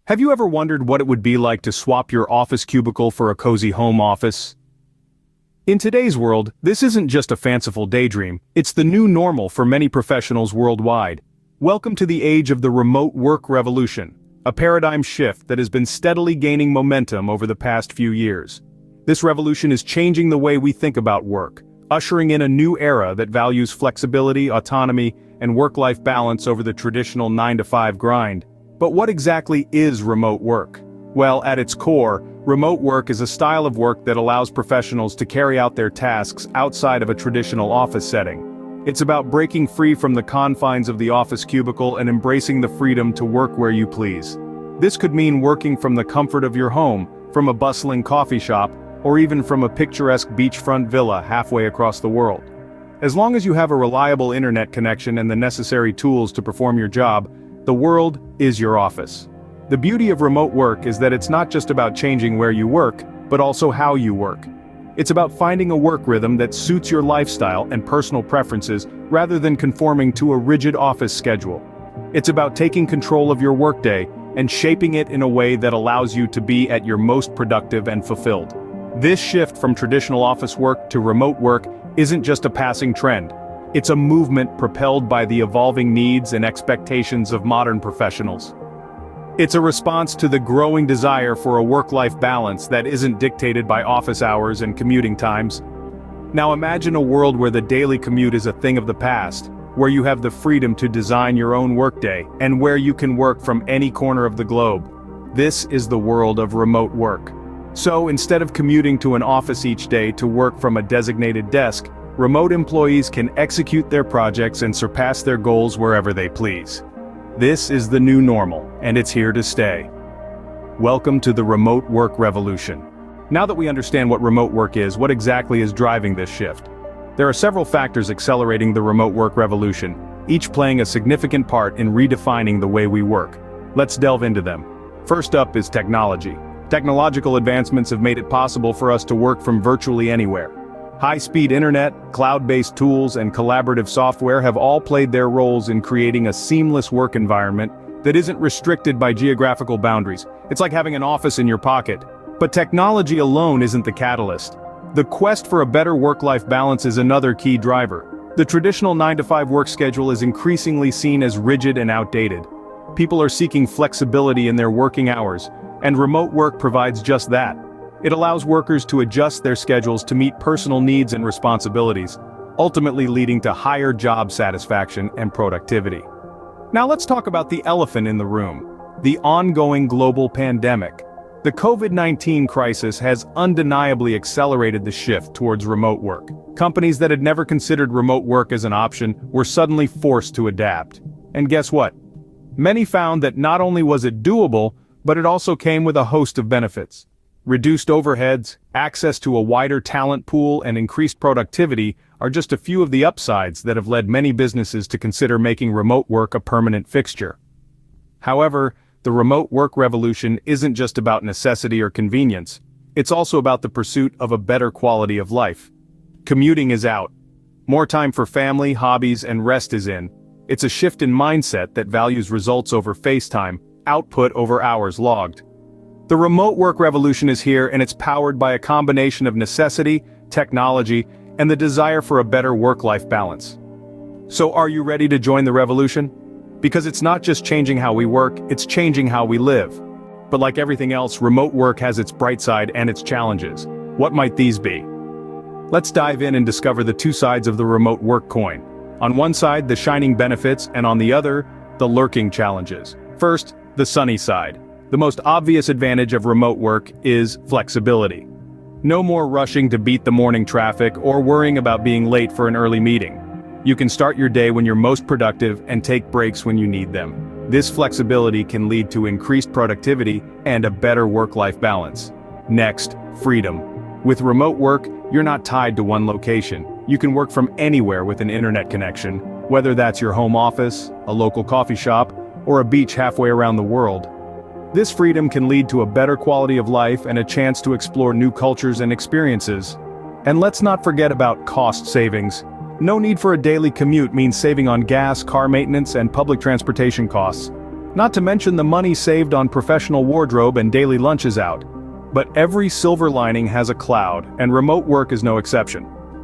Have you ever wondered what it would be like to swap your office cubicle for a cozy home office? In today's world, this isn't just a fanciful daydream, it's the new normal for many professionals worldwide. Welcome to the age of the remote work revolution, a paradigm shift that has been steadily gaining momentum over the past few years. This revolution is changing the way we think about work, ushering in a new era that values flexibility, autonomy, and work-life balance over the traditional 9-to-5 grind. But what exactly is remote work? Well, at its core, remote work is a style of work that allows professionals to carry out their tasks outside of a traditional office setting. It's about breaking free from the confines of the office cubicle and embracing the freedom to work where you please. This could mean working from the comfort of your home, from a bustling coffee shop, or even from a picturesque beachfront villa halfway across the world. As long as you have a reliable internet connection and the necessary tools to perform your job, the world is your office. The beauty of remote work is that it's not just about changing where you work, but also how you work. It's about finding a work rhythm that suits your lifestyle and personal preferences rather than conforming to a rigid office schedule. It's about taking control of your workday and shaping it in a way that allows you to be at your most productive and fulfilled. This shift from traditional office work to remote work isn't just a passing trend. It's a movement propelled by the evolving needs and expectations of modern professionals. It's a response to the growing desire for a work-life balance that isn't dictated by office hours and commuting times. Now imagine a world where the daily commute is a thing of the past, where you have the freedom to design your own workday, and where you can work from any corner of the globe. This is the world of remote work. So instead of commuting to an office each day to work from a designated desk, remote employees can execute their projects and surpass their goals wherever they please. This is the new normal, and it's here to stay. Welcome to the remote work revolution. Now that we understand what remote work is, what exactly is driving this shift? There are several factors accelerating the remote work revolution, each playing a significant part in redefining the way we work. Let's delve into them. First up is technology. Technological advancements have made it possible for us to work from virtually anywhere. High-speed internet, cloud-based tools, and collaborative software have all played their roles in creating a seamless work environment that isn't restricted by geographical boundaries. It's like having an office in your pocket. But technology alone isn't the catalyst. The quest for a better work-life balance is another key driver. The traditional 9-to-5 work schedule is increasingly seen as rigid and outdated. People are seeking flexibility in their working hours, and remote work provides just that. It allows workers to adjust their schedules to meet personal needs and responsibilities, ultimately leading to higher job satisfaction and productivity. Now let's talk about the elephant in the room, the ongoing global pandemic. The COVID-19 crisis has undeniably accelerated the shift towards remote work. Companies that had never considered remote work as an option were suddenly forced to adapt. And guess what? Many found that not only was it doable, but it also came with a host of benefits. Reduced overheads, access to a wider talent pool, and increased productivity are just a few of the upsides that have led many businesses to consider making remote work a permanent fixture. However, the remote work revolution isn't just about necessity or convenience, it's also about the pursuit of a better quality of life. Commuting is out. More time for family, hobbies, and rest is in. It's a shift in mindset that values results over face time, output over hours logged. The remote work revolution is here, and it's powered by a combination of necessity, technology, and the desire for a better work-life balance. So are you ready to join the revolution? Because it's not just changing how we work, it's changing how we live. But like everything else, remote work has its bright side and its challenges. What might these be? Let's dive in and discover the two sides of the remote work coin. On one side, the shining benefits, and on the other, the lurking challenges. First, the sunny side. The most obvious advantage of remote work is flexibility. No more rushing to beat the morning traffic or worrying about being late for an early meeting. You can start your day when you're most productive and take breaks when you need them. This flexibility can lead to increased productivity and a better work-life balance. Next, freedom. With remote work, you're not tied to one location. You can work from anywhere with an internet connection, whether that's your home office, a local coffee shop, or a beach halfway around the world. This freedom can lead to a better quality of life and a chance to explore new cultures and experiences. And let's not forget about cost savings. No need for a daily commute means saving on gas, car maintenance, and public transportation costs. Not to mention the money saved on professional wardrobe and daily lunches out. But every silver lining has a cloud, and remote work is no exception.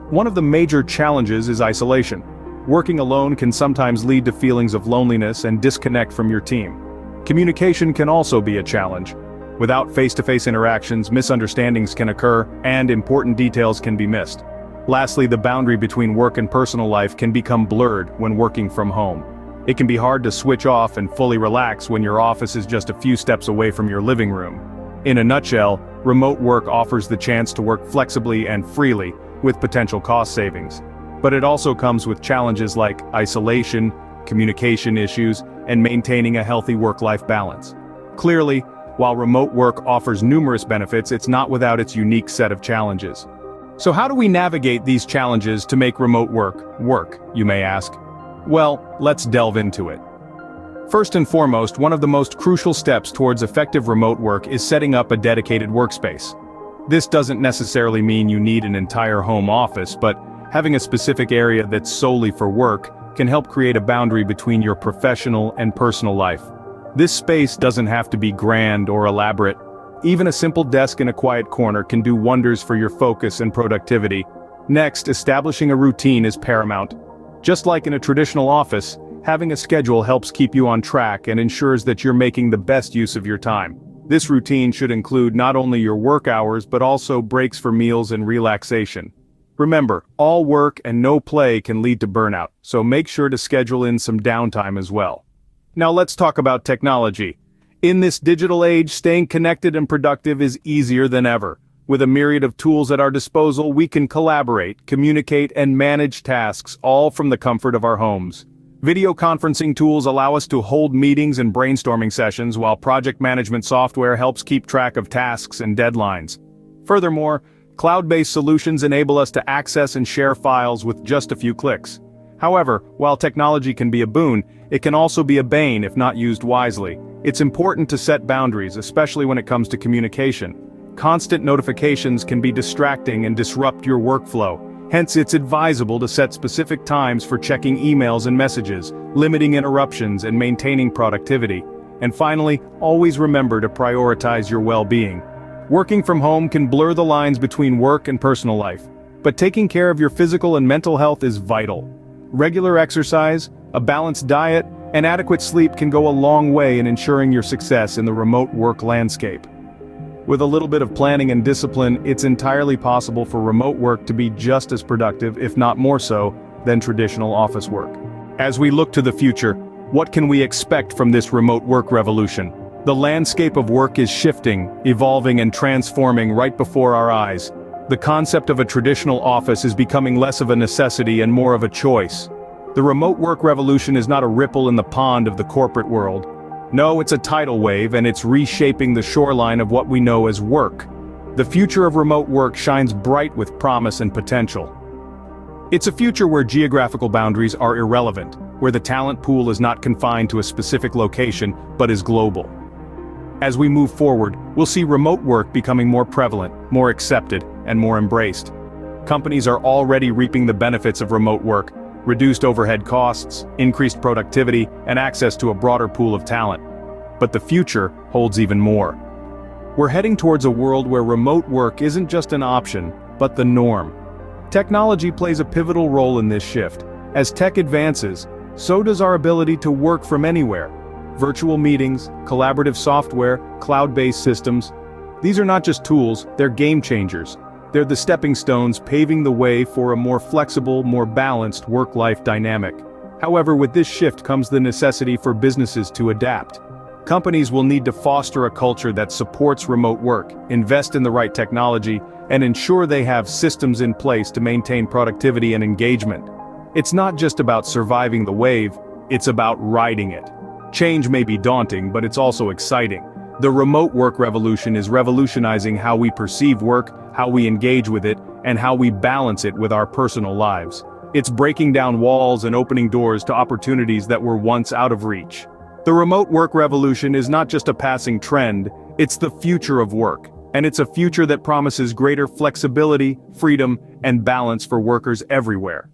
One of the major challenges is isolation. Working alone can sometimes lead to feelings of loneliness and disconnect from your team. Communication can also be a challenge. Without face-to-face interactions, misunderstandings can occur, and important details can be missed. Lastly, the boundary between work and personal life can become blurred when working from home. It can be hard to switch off and fully relax when your office is just a few steps away from your living room. In a nutshell, remote work offers the chance to work flexibly and freely, with potential cost savings. But it also comes with challenges like isolation, communication issues, and maintaining a healthy work-life balance. Clearly, while remote work offers numerous benefits, it's not without its unique set of challenges. So how do we navigate these challenges to make remote work, you may ask? Well, let's delve into it. First and foremost, one of the most crucial steps towards effective remote work is setting up a dedicated workspace. This doesn't necessarily mean you need an entire home office, but having a specific area that's solely for work can help create a boundary between your professional and personal life. This space doesn't have to be grand or elaborate. Even a simple desk in a quiet corner can do wonders for your focus and productivity. Next, establishing a routine is paramount. Just like in a traditional office, having a schedule helps keep you on track and ensures that you're making the best use of your time. This routine should include not only your work hours but also breaks for meals and relaxation. Remember, all work and no play can lead to burnout, so make sure to schedule in some downtime as well. Now let's talk about technology. In this digital age, staying connected and productive is easier than ever. With a myriad of tools at our disposal, we can collaborate, communicate, and manage tasks, all from the comfort of our homes. Video conferencing tools allow us to hold meetings and brainstorming sessions, while project management software helps keep track of tasks and deadlines. Furthermore, cloud-based solutions enable us to access and share files with just a few clicks. However, while technology can be a boon, it can also be a bane if not used wisely. It's important to set boundaries, especially when it comes to communication. Constant notifications can be distracting and disrupt your workflow. Hence, it's advisable to set specific times for checking emails and messages, limiting interruptions, and maintaining productivity. And finally, always remember to prioritize your well-being. Working from home can blur the lines between work and personal life, but taking care of your physical and mental health is vital. Regular exercise, a balanced diet, and adequate sleep can go a long way in ensuring your success in the remote work landscape. With a little bit of planning and discipline, it's entirely possible for remote work to be just as productive, if not more so, than traditional office work. As we look to the future, what can we expect from this remote work revolution? The landscape of work is shifting, evolving, and transforming right before our eyes. The concept of a traditional office is becoming less of a necessity and more of a choice. The remote work revolution is not a ripple in the pond of the corporate world. No, it's a tidal wave, and it's reshaping the shoreline of what we know as work. The future of remote work shines bright with promise and potential. It's a future where geographical boundaries are irrelevant, where the talent pool is not confined to a specific location, but is global. As we move forward, we'll see remote work becoming more prevalent, more accepted, and more embraced. Companies are already reaping the benefits of remote work: reduced overhead costs, increased productivity, and access to a broader pool of talent. But the future holds even more. We're heading towards a world where remote work isn't just an option, but the norm. Technology plays a pivotal role in this shift. As tech advances, so does our ability to work from anywhere. Virtual meetings, collaborative software, cloud-based systems. These are not just tools, they're game changers. They're the stepping stones paving the way for a more flexible, more balanced work-life dynamic. However, with this shift comes the necessity for businesses to adapt. Companies will need to foster a culture that supports remote work, invest in the right technology, and ensure they have systems in place to maintain productivity and engagement. It's not just about surviving the wave, it's about riding it. Change may be daunting, but it's also exciting. The remote work revolution is revolutionizing how we perceive work, how we engage with it, and how we balance it with our personal lives. It's breaking down walls and opening doors to opportunities that were once out of reach. The remote work revolution is not just a passing trend, it's the future of work. And it's a future that promises greater flexibility, freedom, and balance for workers everywhere.